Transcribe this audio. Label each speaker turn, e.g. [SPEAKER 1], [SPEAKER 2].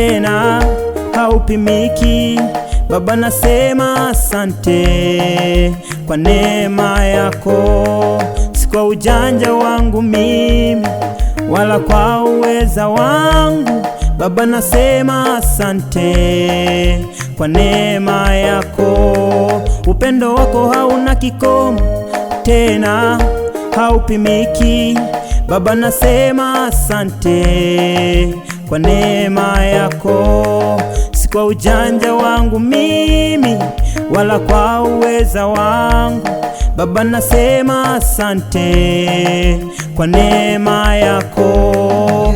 [SPEAKER 1] tena haupimiki. Baba, nasema asante kwa neema yako, si kwa ujanja wangu mimi wala kwa uweza wangu. Baba, nasema asante kwa neema yako. Upendo wako hauna kikomo, tena haupimiki. Baba, nasema asante kwa neema yako, si kwa ujanja wangu mimi wala kwa uweza wangu. Baba, nasema asante kwa neema yako.